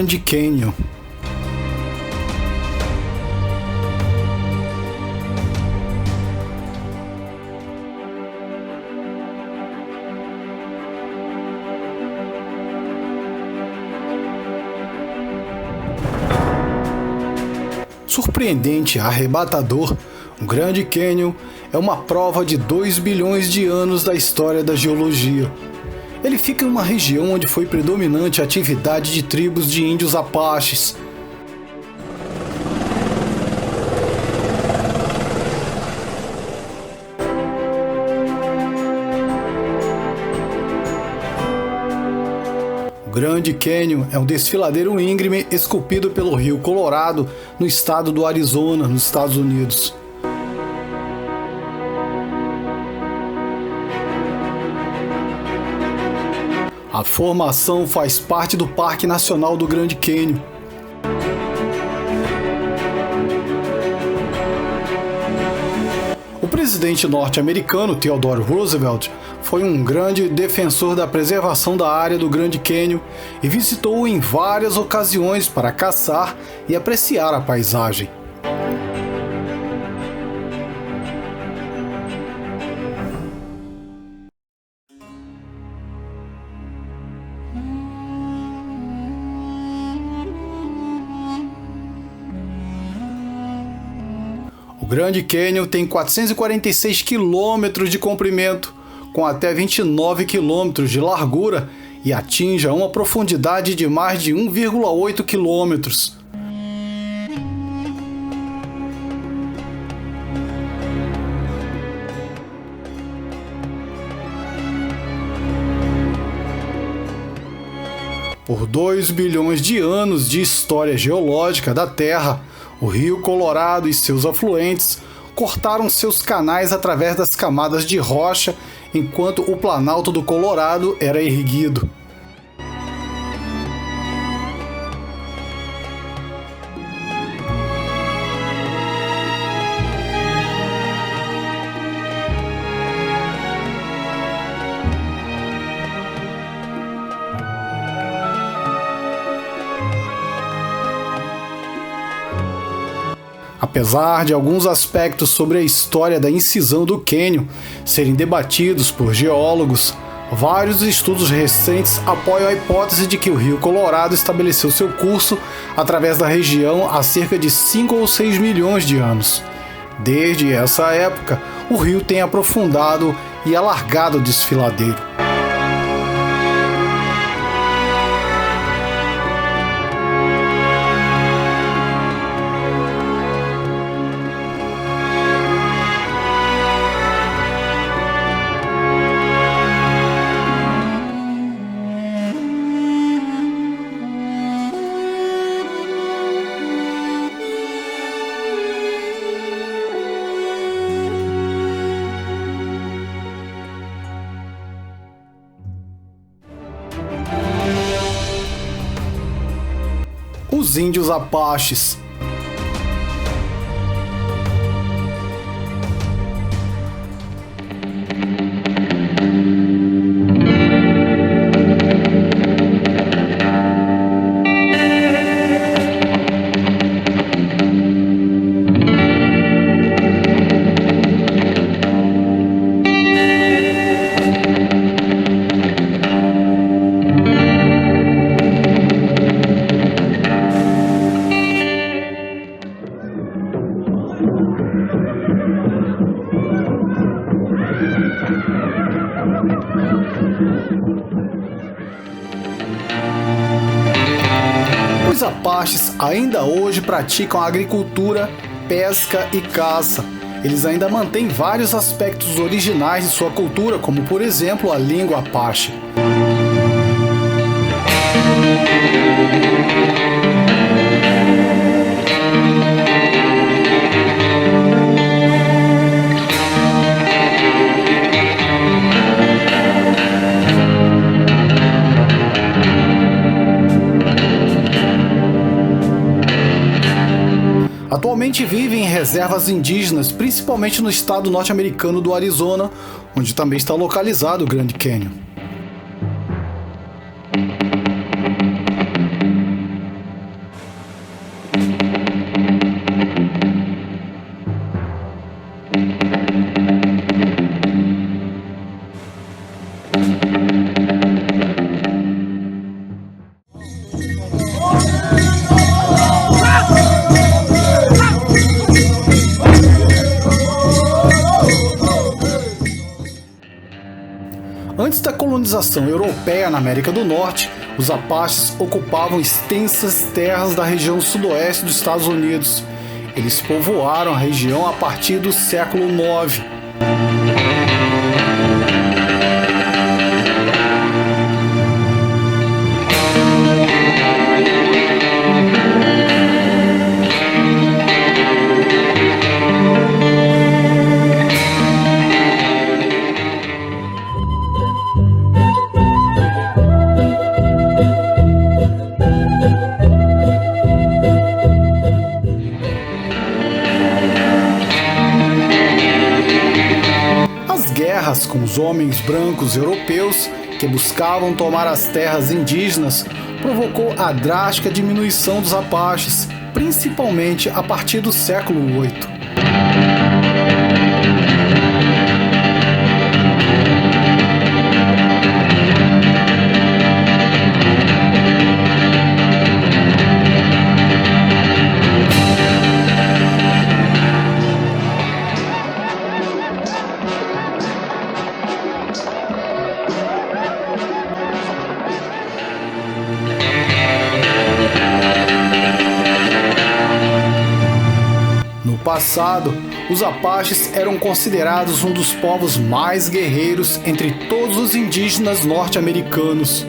Grand Canyon. Surpreendente, arrebatador, o Grand Canyon é uma prova de 2 bilhões de anos da história da geologia. Ele fica em uma região onde foi predominante a atividade de tribos de índios apaches. O Grand Canyon é um desfiladeiro íngreme esculpido pelo rio Colorado no estado do Arizona, nos Estados Unidos. A formação faz parte do Parque Nacional do Grand Canyon. O presidente norte-americano Theodore Roosevelt foi um grande defensor da preservação da área do Grand Canyon e visitou em várias ocasiões para caçar e apreciar a paisagem. O Grand Canyon tem 446 quilômetros de comprimento, com até 29 quilômetros de largura e atinge uma profundidade de mais de 1,8 quilômetros. Por 2 bilhões de anos de história geológica da Terra, o rio Colorado e seus afluentes cortaram seus canais através das camadas de rocha enquanto o Planalto do Colorado era erguido. Apesar de alguns aspectos sobre a história da incisão do cânion serem debatidos por geólogos, vários estudos recentes apoiam a hipótese de que o rio Colorado estabeleceu seu curso através da região há cerca de 5 ou 6 milhões de anos. Desde essa época, o rio tem aprofundado e alargado o desfiladeiro. Os índios apaches. Os apaches ainda hoje praticam agricultura, pesca e caça. Eles ainda mantêm vários aspectos originais de sua cultura, como por exemplo a língua apache. Atualmente vivem em reservas indígenas, principalmente no estado norte-americano do Arizona, onde também está localizado o Grand Canyon. colonização europeia na América do Norte, os Apaches ocupavam extensas terras da região sudoeste dos Estados Unidos. Eles povoaram a região a partir do século IX. Com os homens brancos europeus que buscavam tomar as terras indígenas provocou a drástica diminuição dos Apaches, principalmente a partir do século VIII. No passado, os Apaches eram considerados um dos povos mais guerreiros entre todos os indígenas norte-americanos.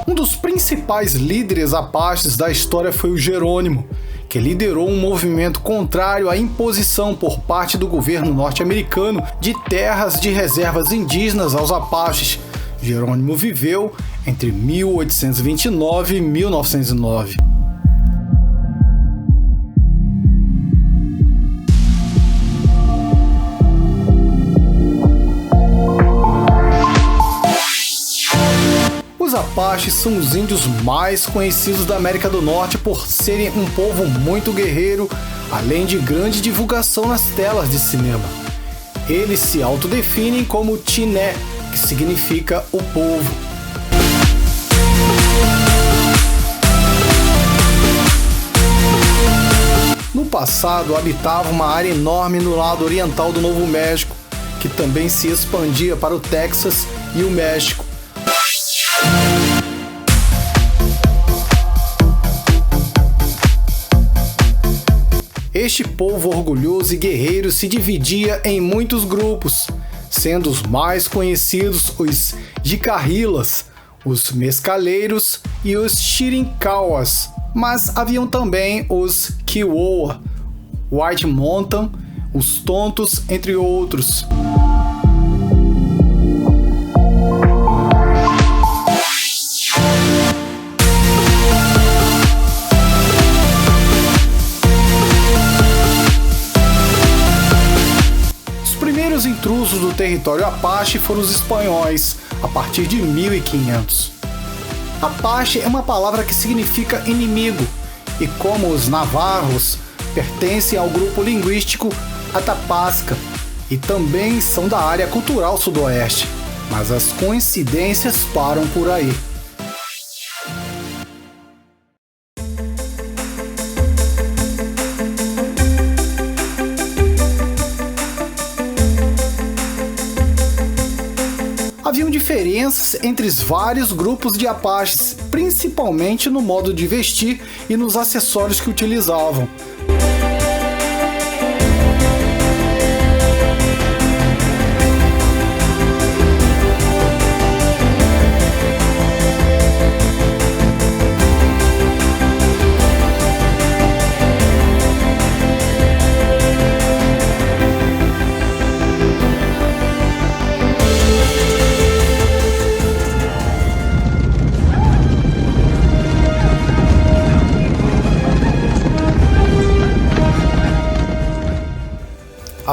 Um dos principais líderes apaches da história foi o Jerônimo, que liderou um movimento contrário à imposição por parte do governo norte-americano de terras de reservas indígenas aos apaches. Jerônimo viveu entre 1829 e 1909. Os Apaches são os índios mais conhecidos da América do Norte por serem um povo muito guerreiro, além de grande divulgação nas telas de cinema. Eles se autodefinem como Tiné, que significa o povo. No passado, habitava uma área enorme no lado oriental do Novo México, que também se expandia para o Texas e o México. Este povo orgulhoso e guerreiro se dividia em muitos grupos, sendo os mais conhecidos os Jicarrillas, os Mescaleiros e os Chirincauas, mas haviam também os Kiowa, White Mountain, os Tontos, entre outros. Os intrusos do território Apache foram os espanhóis, a partir de 1500. Apache é uma palavra que significa inimigo, e como os navarros, pertencem ao grupo linguístico Atapasca, e também são da área cultural sudoeste, mas as coincidências param por aí. Haviam diferenças entre os vários grupos de Apaches, principalmente no modo de vestir e nos acessórios que utilizavam.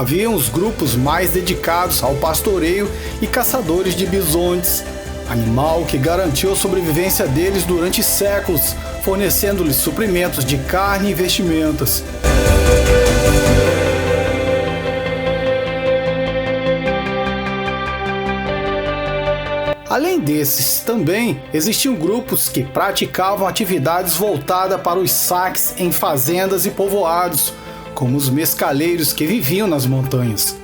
haviam os grupos mais dedicados ao pastoreio e caçadores de bisontes, animal que garantiu a sobrevivência deles durante séculos, fornecendo-lhes suprimentos de carne e vestimentas. Além desses, também existiam grupos que praticavam atividades voltadas para os saques em fazendas e povoados, como os mescaleiros que viviam nas montanhas.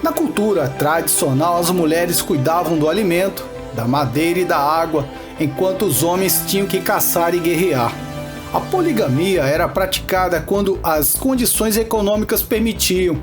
Na cultura tradicional, as mulheres cuidavam do alimento, da madeira e da água, enquanto os homens tinham que caçar e guerrear. A poligamia era praticada quando as condições econômicas permitiam.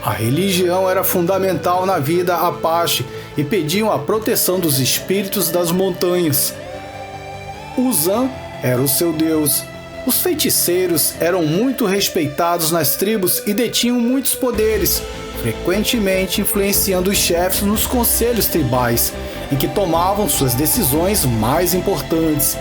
A religião era fundamental na vida Apache e pediam a proteção dos espíritos das montanhas. Uzan era o seu deus. Os feiticeiros eram muito respeitados nas tribos e detinham muitos poderes, frequentemente influenciando os chefes nos conselhos tribais, em que tomavam suas decisões mais importantes.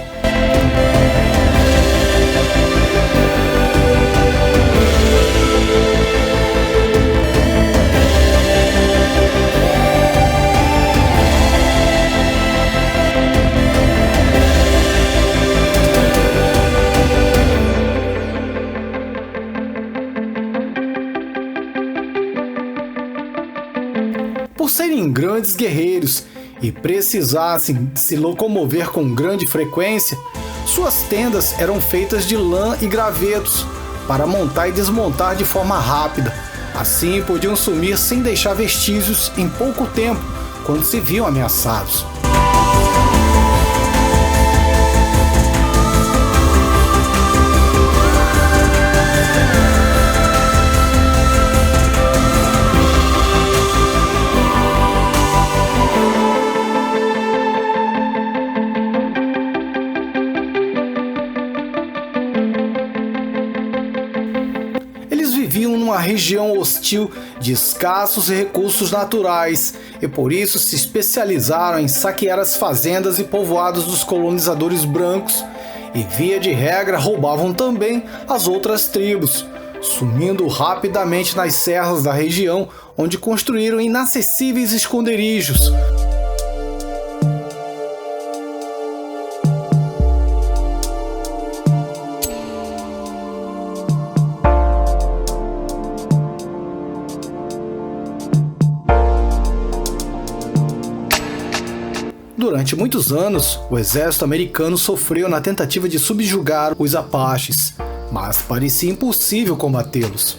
Por serem grandes guerreiros e precisassem se locomover com grande frequência, suas tendas eram feitas de lã e gravetos para montar e desmontar de forma rápida. Assim podiam sumir sem deixar vestígios em pouco tempo, quando se viam ameaçados. Viviam numa região hostil de escassos recursos naturais e por isso se especializaram em saquear as fazendas e povoados dos colonizadores brancos e, via de regra, roubavam também as outras tribos, sumindo rapidamente nas serras da região, onde construíram inacessíveis esconderijos. Durante muitos anos, o exército americano sofreu na tentativa de subjugar os Apaches, mas parecia impossível combatê-los.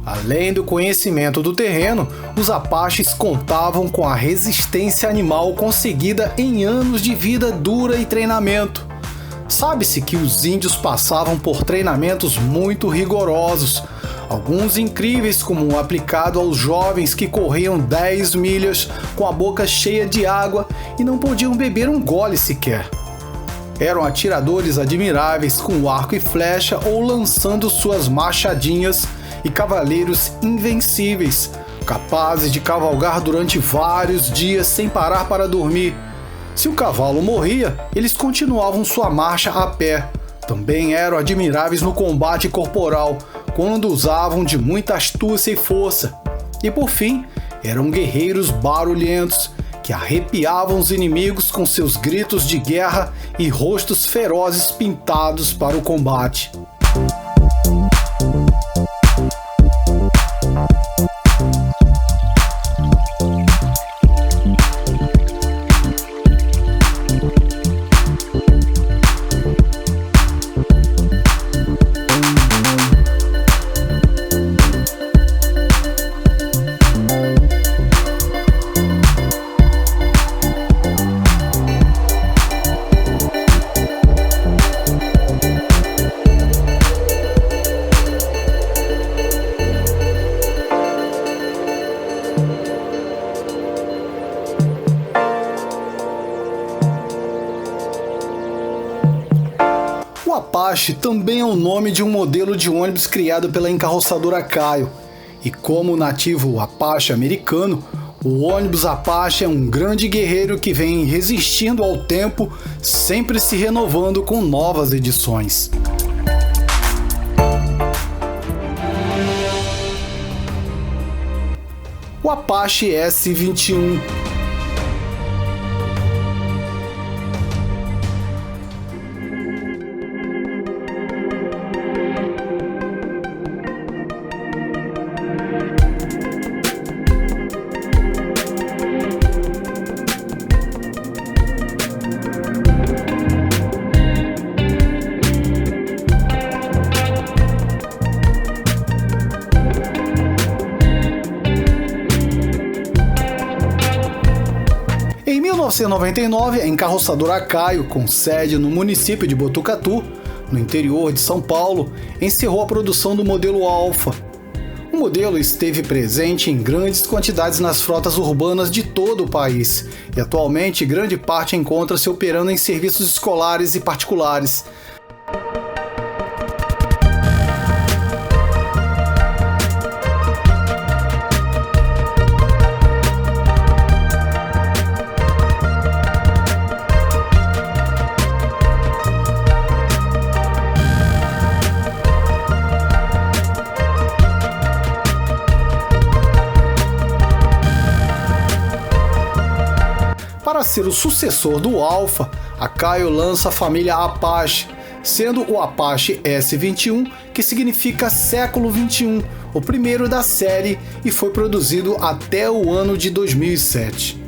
Além do conhecimento do terreno, os Apaches contavam com a resistência animal conseguida em anos de vida dura e treinamento. Sabe-se que os índios passavam por treinamentos muito rigorosos, alguns incríveis como o aplicado aos jovens que corriam 10 milhas com a boca cheia de água e não podiam beber um gole sequer. Eram atiradores admiráveis com arco e flecha ou lançando suas machadinhas e cavaleiros invencíveis, capazes de cavalgar durante vários dias sem parar para dormir. Se o cavalo morria, eles continuavam sua marcha a pé. Também eram admiráveis no combate corporal, quando usavam de muita astúcia e força. E por fim, eram guerreiros barulhentos, que arrepiavam os inimigos com seus gritos de guerra e rostos ferozes pintados para o combate. O Apache também é o nome de um modelo de ônibus criado pela encarroçadora Caio. E como nativo Apache americano, o ônibus Apache é um grande guerreiro que vem resistindo ao tempo, sempre se renovando com novas edições. O Apache S21. Em 1999, a encarroçadora Caio, com sede no município de Botucatu, no interior de São Paulo, encerrou a produção do modelo Alfa. O modelo esteve presente em grandes quantidades nas frotas urbanas de todo o país e atualmente grande parte encontra-se operando em serviços escolares e particulares. Para ser o sucessor do Alfa, a Caio lança a família Apache, sendo o Apache S21, que significa século XXI, o primeiro da série e foi produzido até o ano de 2007.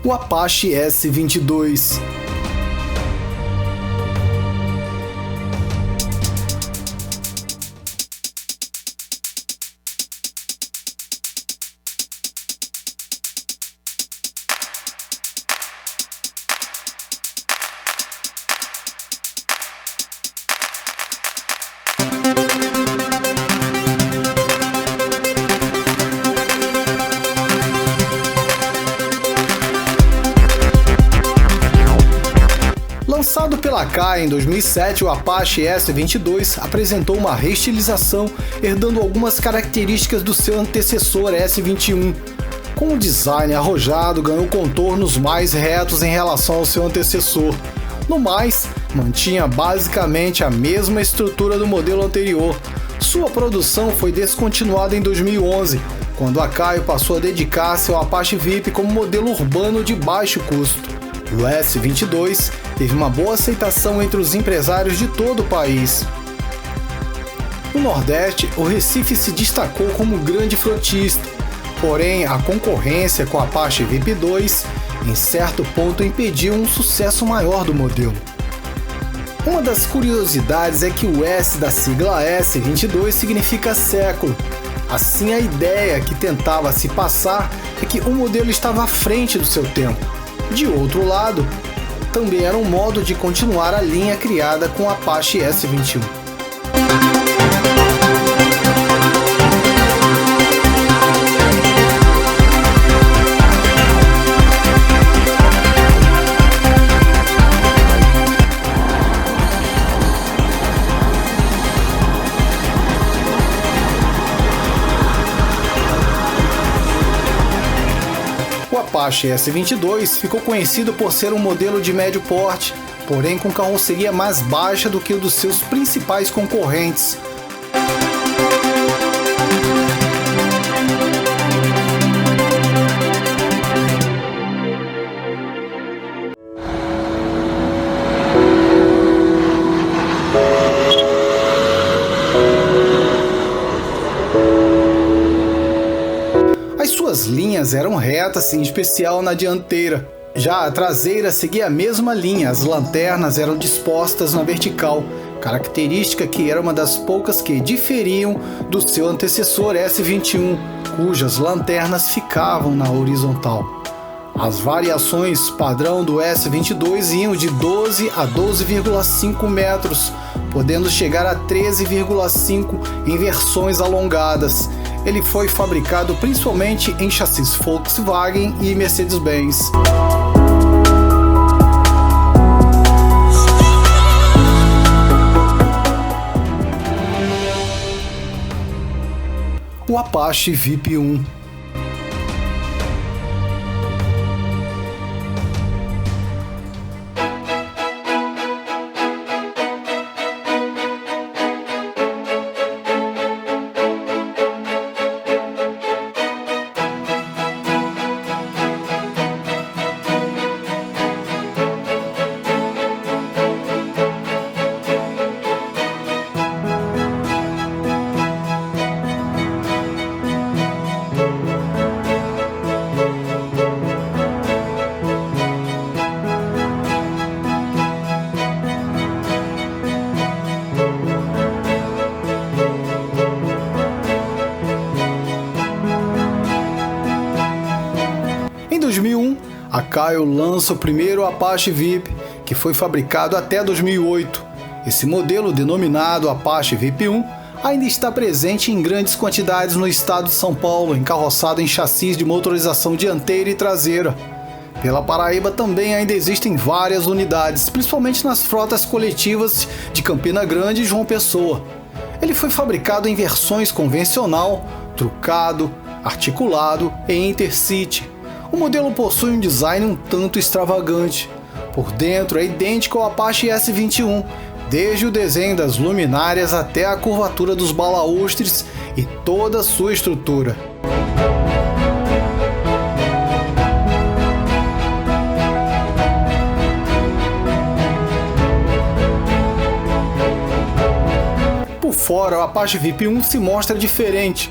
O Apache S22. Lançado pela Caio em 2007, o Apache S22 apresentou uma reestilização, herdando algumas características do seu antecessor S21. Com o design arrojado, ganhou contornos mais retos em relação ao seu antecessor. No mais, mantinha basicamente a mesma estrutura do modelo anterior. Sua produção foi descontinuada em 2011, quando a Caio passou a dedicar-se ao Apache VIP como modelo urbano de baixo custo. O S22 teve uma boa aceitação entre os empresários de todo o país. No Nordeste, o Recife se destacou como grande frotista. Porém, a concorrência com o Apache VIP2 em certo ponto impediu um sucesso maior do modelo. Uma das curiosidades é que o S da sigla S22 significa século. Assim, a ideia que tentava se passar é que o modelo estava à frente do seu tempo. De outro lado, também era um modo de continuar a linha criada com o Apache S21. O Apache S22 ficou conhecido por ser um modelo de médio porte, porém com carroceria mais baixa do que o dos seus principais concorrentes. As linhas eram retas, em especial na dianteira. Já a traseira seguia a mesma linha, as lanternas eram dispostas na vertical, característica que era uma das poucas que diferiam do seu antecessor S21, cujas lanternas ficavam na horizontal. As variações padrão do S22 iam de 12 a 12,5 metros, podendo chegar a 13,5 em versões alongadas. Ele foi fabricado principalmente em chassis Volkswagen e Mercedes-Benz. O Apache VIP1. Em 2001, a Caio lança o primeiro Apache VIP, que foi fabricado até 2008. Esse modelo, denominado Apache VIP1, ainda está presente em grandes quantidades no estado de São Paulo, encarroçado em chassis de motorização dianteira e traseira. Pela Paraíba também ainda existem várias unidades, principalmente nas frotas coletivas de Campina Grande e João Pessoa. Ele foi fabricado em versões convencional, trucado, articulado e intercity. O modelo possui um design um tanto extravagante. Por dentro é idêntico ao Apache S21, desde o desenho das luminárias até a curvatura dos balaústres e toda a sua estrutura. Por fora, o Apache VIP1 se mostra diferente,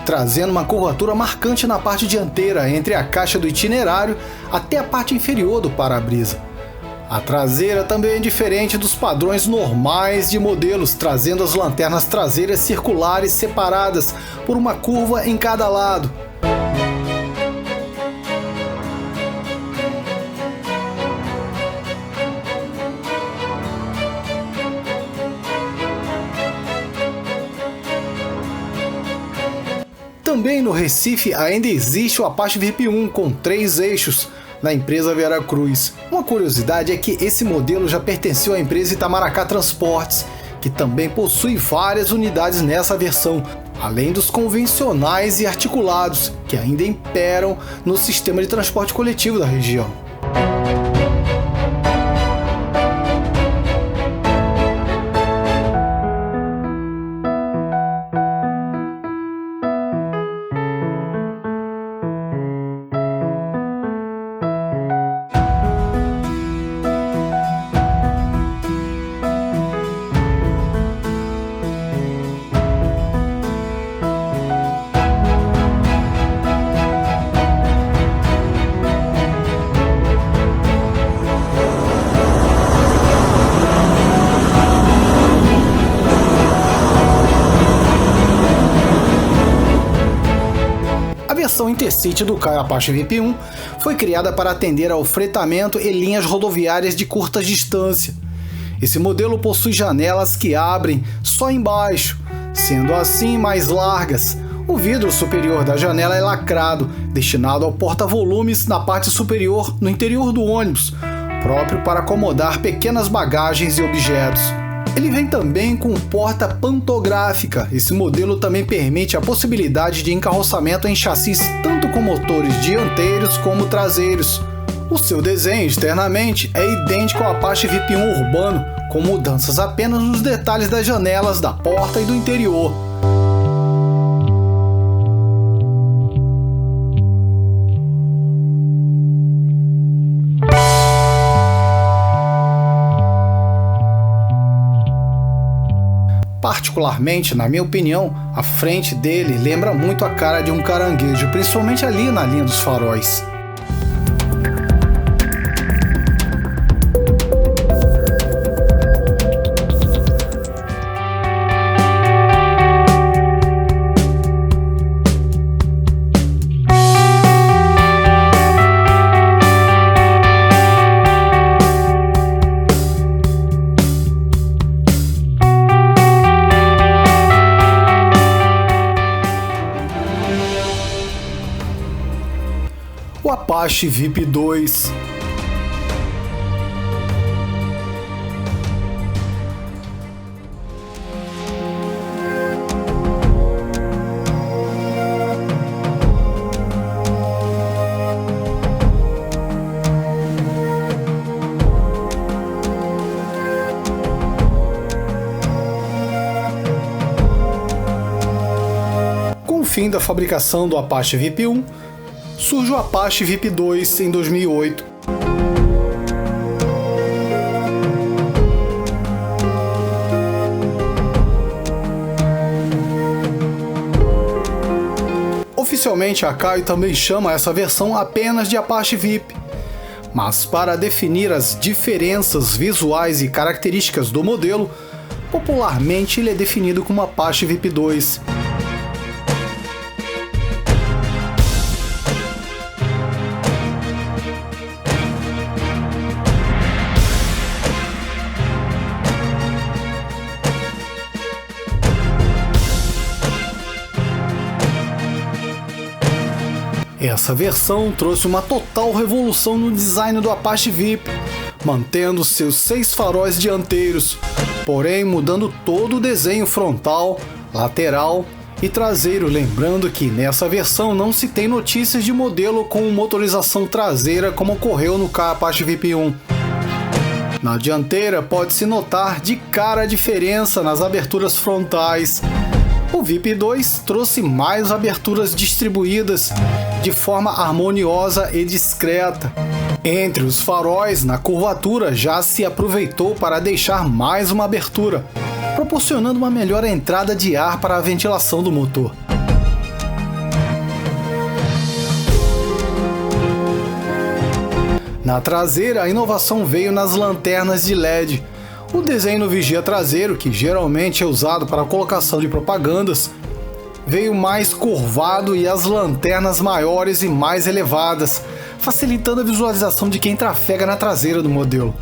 trazendo uma curvatura marcante na parte dianteira, entre a caixa do itinerário até a parte inferior do para-brisa. A traseira também é diferente dos padrões normais de modelos, trazendo as lanternas traseiras circulares separadas por uma curva em cada lado. Também no Recife ainda existe o Apache VIP1 com 3 eixos, na empresa Veracruz. Uma curiosidade é que esse modelo já pertenceu à empresa Itamaracá Transportes, que também possui várias unidades nessa versão, além dos convencionais e articulados, que ainda imperam no sistema de transporte coletivo da região. versão Intercity do Apache VIP-1 foi criada para atender ao fretamento e linhas rodoviárias de curta distância. Esse modelo possui janelas que abrem só embaixo, sendo assim mais largas. O vidro superior da janela é lacrado, destinado ao porta-volumes na parte superior no interior do ônibus, próprio para acomodar pequenas bagagens e objetos. Ele vem também com porta pantográfica. Esse modelo também permite a possibilidade de encarroçamento em chassis tanto com motores dianteiros como traseiros. O seu desenho externamente é idêntico ao Apache VIP-1 urbano, com mudanças apenas nos detalhes das janelas, da porta e do interior. Particularmente, na minha opinião, a frente dele lembra muito a cara de um caranguejo, principalmente ali na linha dos faróis. O Apache VIP-2. Com o fim da fabricação do Apache VIP-1, surge o Apache VIP-2 em 2008. Oficialmente, a Akai também chama essa versão apenas de Apache VIP, mas para definir as diferenças visuais e características do modelo, popularmente ele é definido como Apache VIP-2. Essa versão trouxe uma total revolução no design do Apache VIP, mantendo seus 6 faróis dianteiros, porém mudando todo o desenho frontal, lateral e traseiro, lembrando que nessa versão não se tem notícias de modelo com motorização traseira como ocorreu no Apache VIP-1. Na dianteira pode-se notar de cara a diferença nas aberturas frontais. O VIP-2 trouxe mais aberturas distribuídas de forma harmoniosa e discreta. Entre os faróis, na curvatura, já se aproveitou para deixar mais uma abertura, proporcionando uma melhor entrada de ar para a ventilação do motor. Na traseira, a inovação veio nas lanternas de LED. O desenho no vigia traseiro, que geralmente é usado para a colocação de propagandas, veio mais curvado e as lanternas maiores e mais elevadas, facilitando a visualização de quem trafega na traseira do modelo.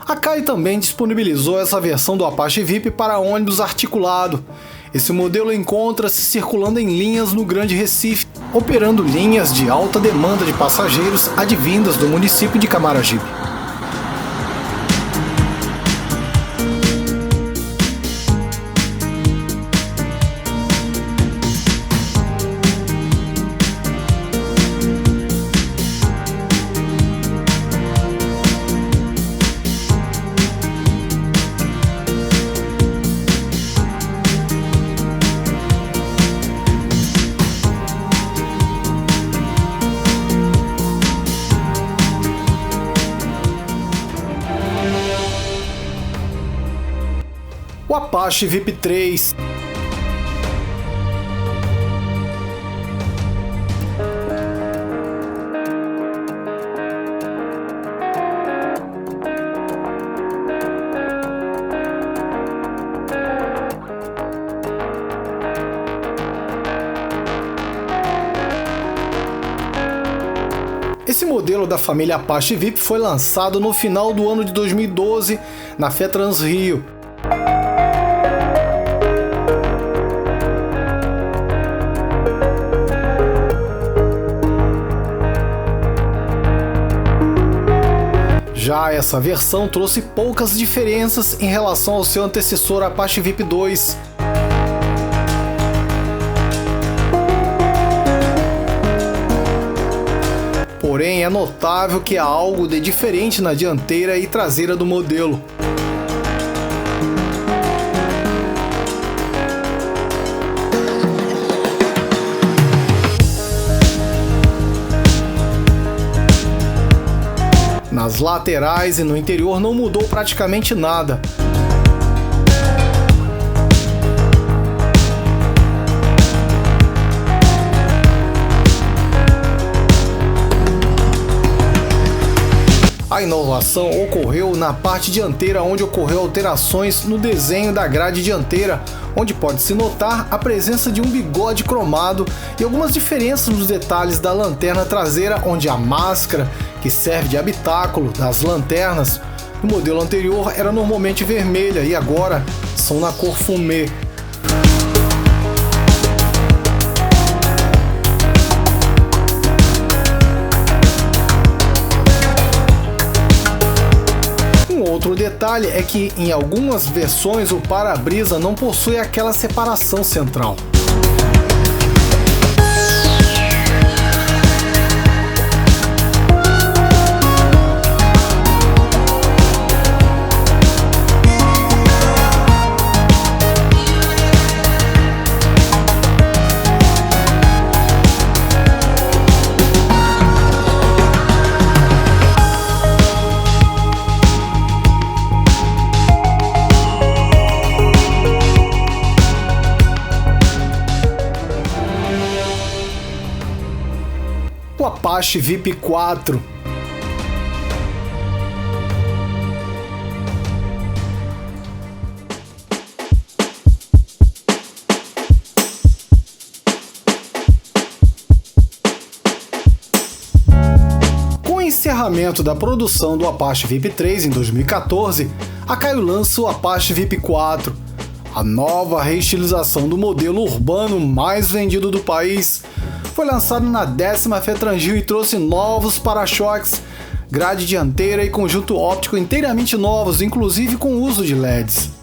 A Akai também disponibilizou essa versão do Apache VIP para ônibus articulado. Esse modelo encontra-se circulando em linhas no Grande Recife, operando linhas de alta demanda de passageiros advindas do município de Camaragibe. o Apache VIP 3. Esse modelo da família Apache VIP foi lançado no final do ano de 2012 na FETrans Rio. Já essa versão trouxe poucas diferenças em relação ao seu antecessor Apache VIP 2. Porém, é notável que há algo de diferente na dianteira e traseira do modelo. Nas laterais e no interior não mudou praticamente nada. A inovação ocorreu na parte dianteira, onde ocorreu alterações no desenho da grade dianteira, onde pode-se notar a presença de um bigode cromado e algumas diferenças nos detalhes da lanterna traseira, onde a máscara, que serve de habitáculo das lanternas, no modelo anterior era normalmente vermelha e agora são na cor fumê. Outro detalhe é que em algumas versões o para-brisa não possui aquela separação central. O Apache VIP 4. Com o encerramento da produção do Apache VIP 3 em 2014, a Caio lança o Apache VIP 4, a nova reestilização do modelo urbano mais vendido do país. Foi lançado na 10ª FETrans Rio e trouxe novos para-choques, grade dianteira e conjunto óptico inteiramente novos, inclusive com uso de LEDs.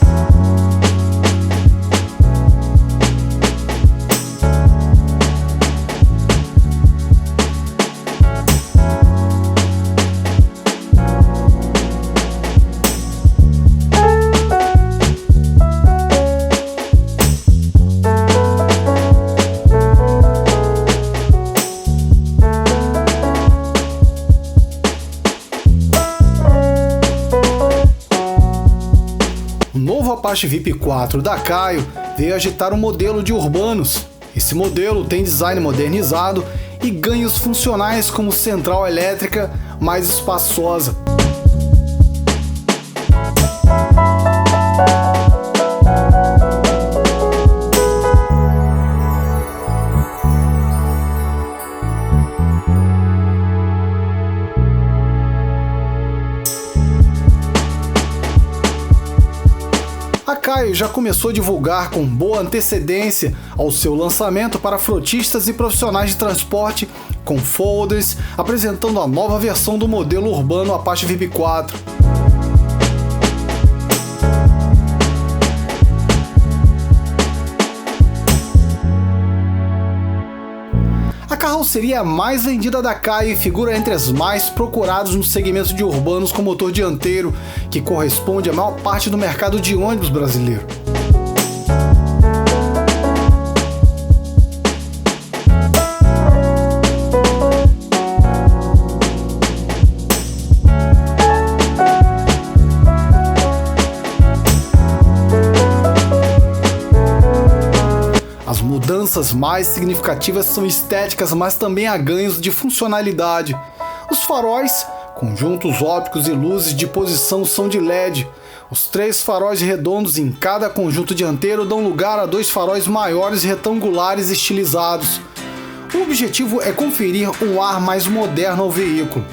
O Apache VIP 4 da Caio veio agitar um modelo de urbanos. Esse modelo tem design modernizado e ganhos funcionais como central elétrica mais espaçosa. A Caio já começou a divulgar com boa antecedência ao seu lançamento para frotistas e profissionais de transporte com folders, apresentando a nova versão do modelo urbano Apache VIP 4. A carroceria é a mais vendida da Caio e figura entre as mais procuradas no segmento de urbanos com motor dianteiro, que corresponde à maior parte do mercado de ônibus brasileiro. mudanças mais significativas são estéticas, mas também há ganhos de funcionalidade. Os faróis, conjuntos ópticos e luzes de posição são de LED. Os 3 faróis redondos em cada conjunto dianteiro dão lugar a 2 faróis maiores retangulares estilizados. O objetivo é conferir um ar mais moderno ao veículo.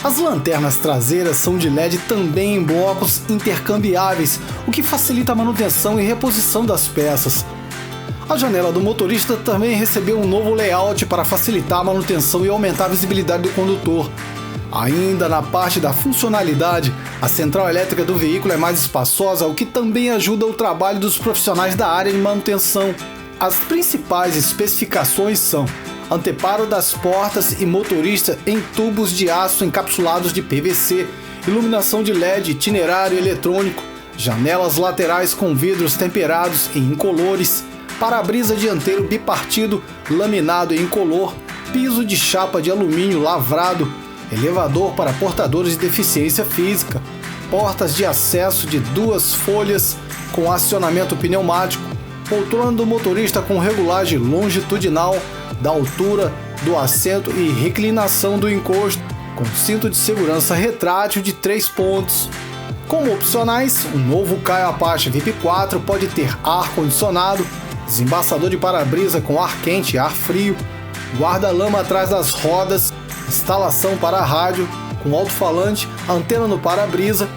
As lanternas traseiras são de LED também em blocos intercambiáveis, o que facilita a manutenção e reposição das peças. A janela do motorista também recebeu um novo layout para facilitar a manutenção e aumentar a visibilidade do condutor. Ainda na parte da funcionalidade, a central elétrica do veículo é mais espaçosa, o que também ajuda o trabalho dos profissionais da área de manutenção. As principais especificações são anteparo das portas e motorista em tubos de aço encapsulados de PVC, iluminação de LED, itinerário eletrônico, janelas laterais com vidros temperados em incolores, para-brisa dianteiro bipartido laminado em incolor, piso de chapa de alumínio lavrado, elevador para portadores de deficiência física, portas de acesso de 2 folhas com acionamento pneumático, poltrona do motorista com regulagem longitudinal da altura do assento e reclinação do encosto, com cinto de segurança retrátil de 3 pontos. Como opcionais, um novo Caio Apache VIP 4 pode ter ar-condicionado, desembaçador de para-brisa com ar quente e ar frio, guarda-lama atrás das rodas, instalação para rádio com alto-falante, antena no para-brisa,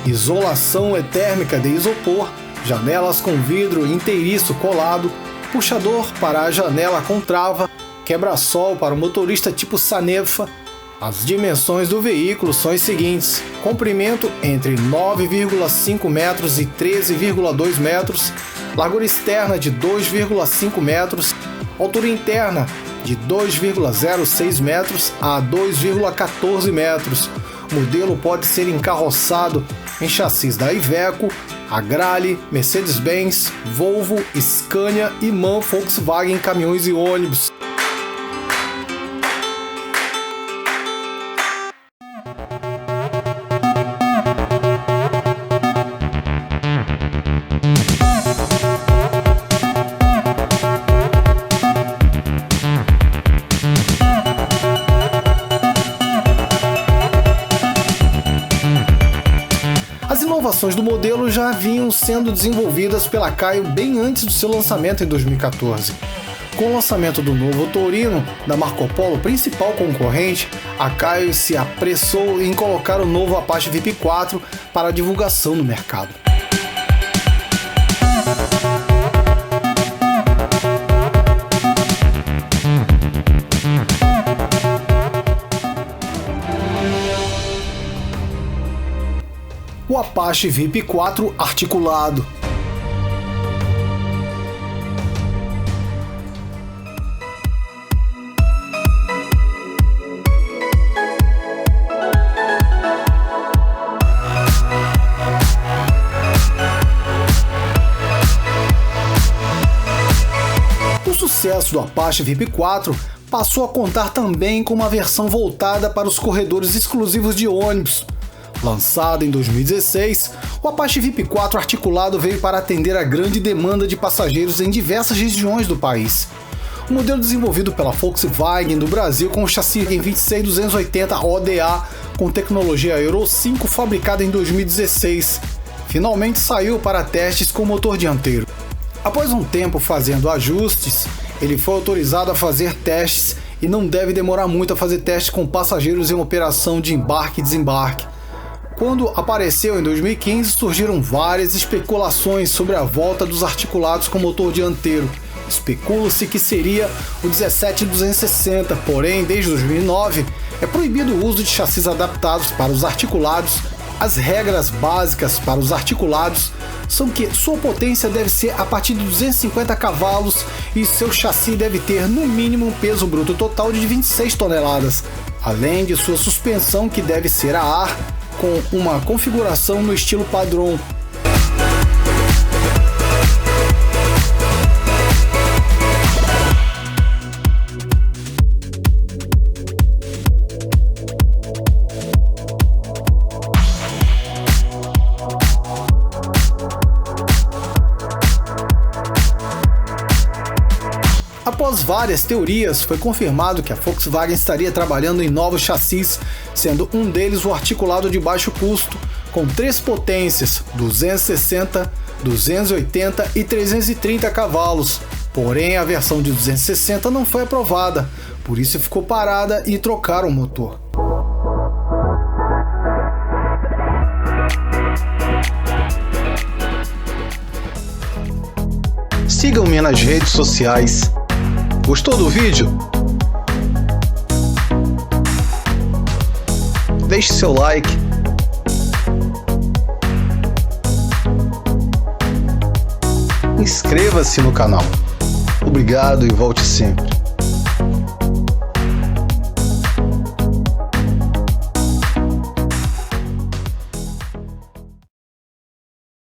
isolação térmica de isopor, janelas com vidro inteiriço colado, puxador para a janela com trava, quebra-sol para o motorista tipo Sanefa. As dimensões do veículo são as seguintes: comprimento entre 9,5 metros e 13,2 metros, largura externa de 2,5 metros, altura interna de 2,06 metros a 2,14 metros. O modelo pode ser encarroçado em chassis da Iveco, Agrale, Mercedes-Benz, Volvo, Scania e MAN Volkswagen Caminhões e Ônibus. As inovações do modelo já vinham sendo desenvolvidas pela Caio bem antes do seu lançamento em 2014. Com o lançamento do novo Torino, da Marco Polo, principal concorrente, a Caio se apressou em colocar o novo Apache VIP 4 para divulgação no mercado. O Apache VIP 4 articulado. O sucesso do Apache VIP 4 passou a contar também com uma versão voltada para os corredores exclusivos de ônibus. Lançado em 2016, o Apache VIP 4 articulado veio para atender a grande demanda de passageiros em diversas regiões do país. O modelo desenvolvido pela Volkswagen do Brasil com o chassi em 26280 ODA com tecnologia Euro 5 fabricado em 2016, finalmente saiu para testes com motor dianteiro. Após um tempo fazendo ajustes, ele foi autorizado a fazer testes e não deve demorar muito a fazer testes com passageiros em operação de embarque e desembarque. Quando apareceu em 2015, surgiram várias especulações sobre a volta dos articulados com motor dianteiro. Especula-se que seria o 17260, porém, desde 2009, é proibido o uso de chassis adaptados para os articulados. As regras básicas para os articulados são que sua potência deve ser a partir de 250 cavalos e seu chassi deve ter no mínimo um peso bruto total de 26 toneladas, além de sua suspensão que deve ser a ar, com uma configuração no estilo padrão. Após várias teorias, foi confirmado que a Volkswagen estaria trabalhando em novos chassis, sendo um deles o articulado de baixo custo, com 3 potências, 260, 280 e 330 cavalos. Porém, a versão de 260 não foi aprovada, por isso ficou parada e trocaram o motor. Sigam-me nas redes sociais. Gostou do vídeo? Deixe seu like. Inscreva-se no canal. Obrigado e volte sempre.